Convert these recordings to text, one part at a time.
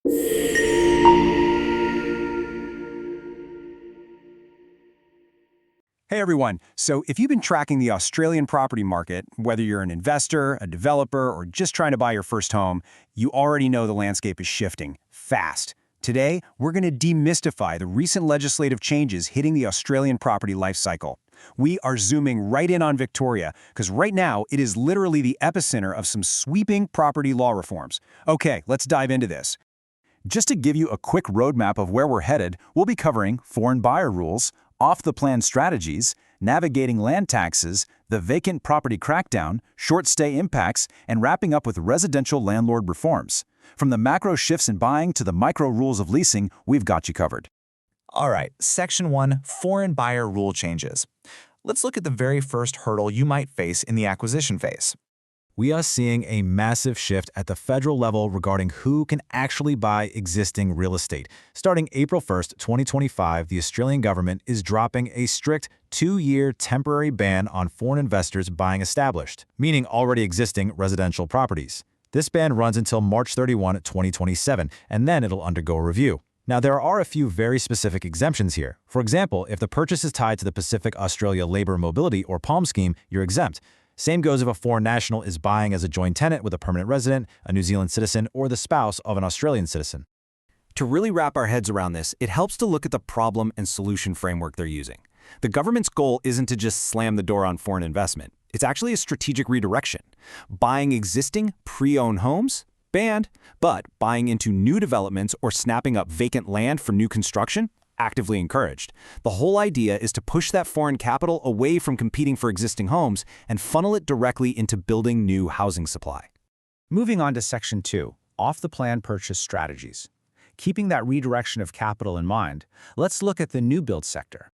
Hey everyone, so if you've been tracking the Australian property market, whether you're an investor, a developer, or just trying to buy your first home, you already know the landscape is shifting fast. Today, we're going to demystify the recent legislative changes hitting the Australian property life cycle. We are zooming right in on Victoria, because right now it is literally the epicenter of some sweeping property law reforms. Okay, let's dive into this. Just to give you a quick roadmap of where we're headed, we'll be covering foreign buyer rules, off-the-plan strategies, navigating land taxes, the vacant property crackdown, short-stay impacts, and wrapping up with residential landlord reforms. From the macro shifts in buying to the micro rules of leasing, we've got you covered. All right, Section 1, Foreign Buyer Rule Changes. Let's look at the very first hurdle you might face in the acquisition phase. We are seeing a massive shift at the federal level regarding who can actually buy existing real estate. Starting April 1st, 2025, the Australian government is dropping a strict 2-year temporary ban on foreign investors buying established, meaning already existing residential properties. This ban runs until March 31, 2027, and then it'll undergo a review. Now, there are a few very specific exemptions here. For example, if the purchase is tied to the Pacific Australia Labour Mobility or PALM scheme, you're exempt. Same goes if a foreign national is buying as a joint tenant with a permanent resident, a New Zealand citizen, or the spouse of an Australian citizen. To really wrap our heads around this, it helps to look at the problem and solution framework they're using. The government's goal isn't to just slam the door on foreign investment. It's actually a strategic redirection. Buying existing, pre-owned homes? Banned. But buying into new developments or snapping up vacant land for new construction? Actively encouraged. The whole idea is to push that foreign capital away from competing for existing homes and funnel it directly into building new housing supply. Moving on to Section 2, Off-the-Plan Purchase Strategies. Keeping that redirection of capital in mind, let's look at the new build sector.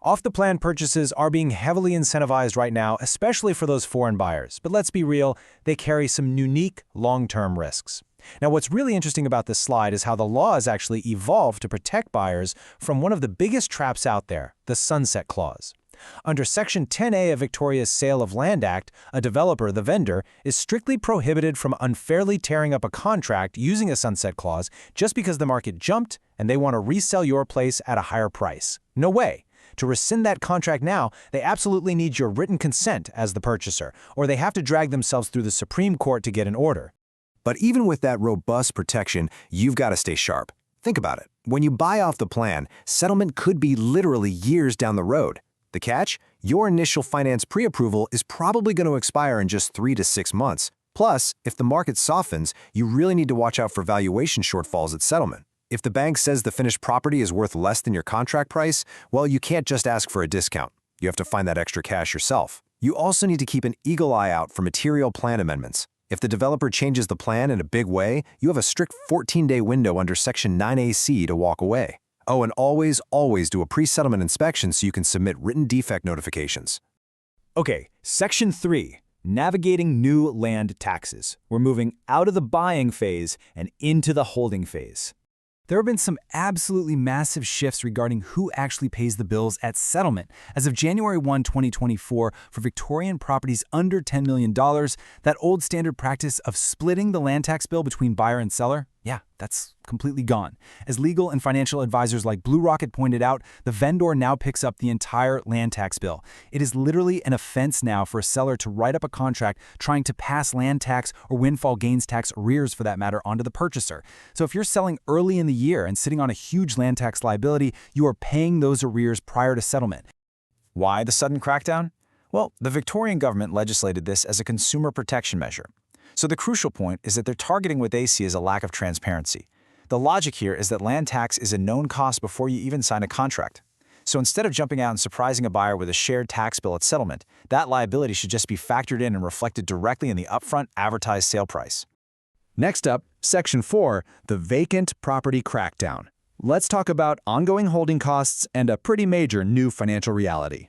Off-the-plan purchases are being heavily incentivized right now, especially for those foreign buyers. But let's be real, they carry some unique long-term risks. Now, what's really interesting about this slide is how the law has actually evolved to protect buyers from one of the biggest traps out there, the Sunset Clause. Under Section 10A of Victoria's Sale of Land Act, a developer, the vendor, is strictly prohibited from unfairly tearing up a contract using a sunset clause just because the market jumped and they want to resell your place at a higher price. No way. To rescind that contract now, they absolutely need your written consent as the purchaser, or they have to drag themselves through the Supreme Court to get an order. But even with that robust protection, you've got to stay sharp. Think about it. When you buy off the plan, settlement could be literally years down the road. The catch? Your initial finance pre-approval is probably going to expire in just 3 to 6 months. Plus, if the market softens, you really need to watch out for valuation shortfalls at settlement. If the bank says the finished property is worth less than your contract price, well, you can't just ask for a discount. You have to find that extra cash yourself. You also need to keep an eagle eye out for material plan amendments. If the developer changes the plan in a big way, you have a strict 14-day window under Section 9AC to walk away. Oh, and always do a pre-settlement inspection so you can submit written defect notifications. Okay, Section 3, Navigating New Land Taxes. We're moving out of the buying phase and into the holding phase. There have been some absolutely massive shifts regarding who actually pays the bills at settlement. As of January 1, 2024, for Victorian properties under $10 million, that old standard practice of splitting the land tax bill between buyer and seller, yeah, that's completely gone. As legal and financial advisors like Blue Rocket pointed out, the vendor now picks up the entire land tax bill. It is literally an offense now for a seller to write up a contract trying to pass land tax or windfall gains tax arrears, for that matter, onto the purchaser. So if you're selling early in the year and sitting on a huge land tax liability, you are paying those arrears prior to settlement. Why the sudden crackdown? Well, the Victorian government legislated this as a consumer protection measure. So the crucial point is that they're targeting what they see as a lack of transparency. The logic here is that land tax is a known cost before you even sign a contract. So instead of jumping out and surprising a buyer with a shared tax bill at settlement, that liability should just be factored in and reflected directly in the upfront advertised sale price. Next up, Section 4, the Vacant Property Crackdown. Let's talk about ongoing holding costs and a pretty major new financial reality.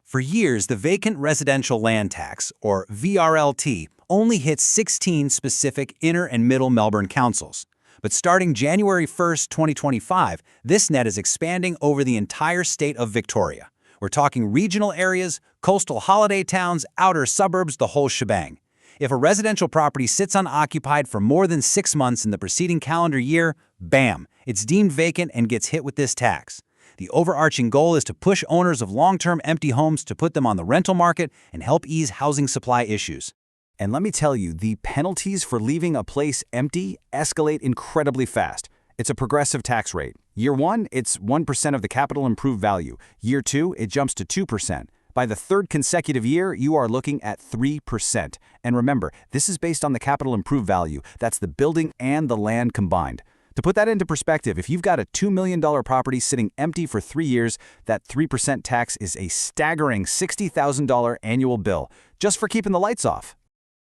For years, the Vacant Residential Land Tax, or VRLT, only hit 16 specific inner and middle Melbourne councils. But starting January 1st, 2025, this net is expanding over the entire state of Victoria. We're talking regional areas, coastal holiday towns, outer suburbs, the whole shebang. If a residential property sits unoccupied for more than 6 months in the preceding calendar year, bam, it's deemed vacant and gets hit with this tax. The overarching goal is to push owners of long-term empty homes to put them on the rental market and help ease housing supply issues. And let me tell you, the penalties for leaving a place empty escalate incredibly fast. It's a progressive tax rate. Year 1, it's 1% of the capital improved value. Year 2, it jumps to 2%. By the third consecutive year, you are looking at 3%. And remember, this is based on the capital improved value. That's the building and the land combined. To put that into perspective, if you've got a $2 million property sitting empty for 3 years, that 3% tax is a staggering $60,000 annual bill, just for keeping the lights off.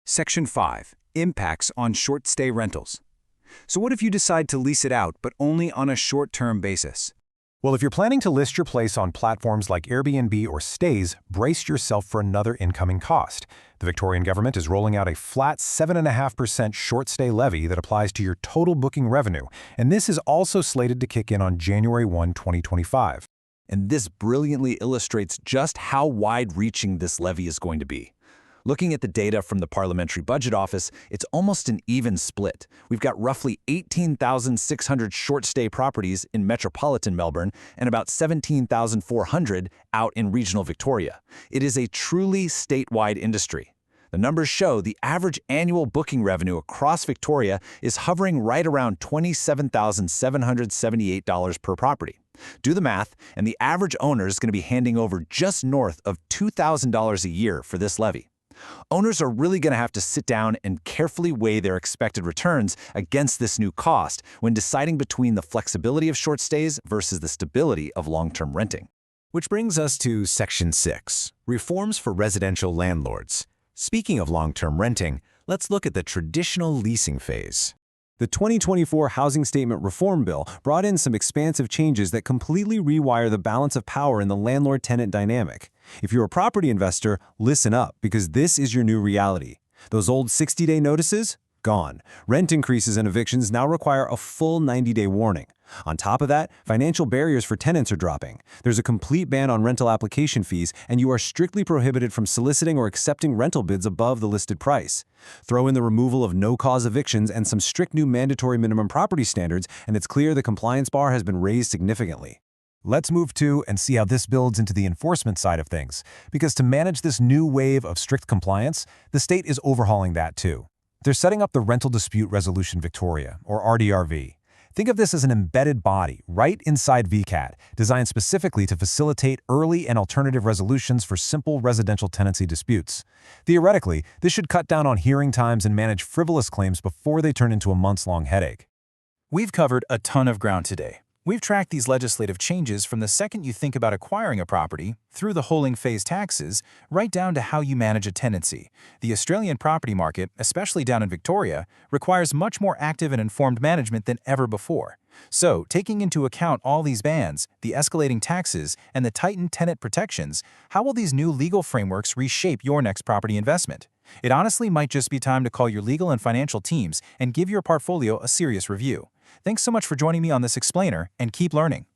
Section 5. Impacts on short-stay rentals. So what if you decide to lease it out, but only on a short-term basis? Well, if you're planning to list your place on platforms like Airbnb or Stays, brace yourself for another incoming cost. The Victorian government is rolling out a flat 7.5% short-stay levy that applies to your total booking revenue, and this is also slated to kick in on January 1, 2025. And this brilliantly illustrates just how wide-reaching this levy is going to be. Looking at the data from the Parliamentary Budget Office, it's almost an even split. We've got roughly 18,600 short-stay properties in metropolitan Melbourne and about 17,400 out in regional Victoria. It is a truly statewide industry. The numbers show the average annual booking revenue across Victoria is hovering right around $27,778 per property. Do the math, and the average owner is going to be handing over just north of $2,000 a year for this levy. Owners are really going to have to sit down and carefully weigh their expected returns against this new cost when deciding between the flexibility of short stays versus the stability of long-term renting. Which brings us to Section 6, Reforms for Residential Landlords. Speaking of long-term renting, let's look at the traditional leasing phase. The 2024 Housing Statement Reform Bill brought in some expansive changes that completely rewire the balance of power in the landlord-tenant dynamic. If you're a property investor, listen up, because this is your new reality. Those old 60-day notices? Gone. Rent increases and evictions now require a full 90-day warning. On top of that, financial barriers for tenants are dropping. There's a complete ban on rental application fees, and you are strictly prohibited from soliciting or accepting rental bids above the listed price. Throw in the removal of no-cause evictions and some strict new mandatory minimum property standards, and it's clear the compliance bar has been raised significantly. Let's move to and see how this builds into the enforcement side of things, because to manage this new wave of strict compliance, the state is overhauling that too. They're setting up the Rental Dispute Resolution Victoria, or RDRV. Think of this as an embedded body right inside VCAT, designed specifically to facilitate early and alternative resolutions for simple residential tenancy disputes. Theoretically, this should cut down on hearing times and manage frivolous claims before they turn into a months-long headache. We've covered a ton of ground today. We've tracked these legislative changes from the second you think about acquiring a property, through the holding phase taxes, right down to how you manage a tenancy. The Australian property market, especially down in Victoria, requires much more active and informed management than ever before. So, taking into account all these bans, the escalating taxes, and the tightened tenant protections, how will these new legal frameworks reshape your next property investment? It honestly might just be time to call your legal and financial teams and give your portfolio a serious review. Thanks so much for joining me on this explainer, and keep learning.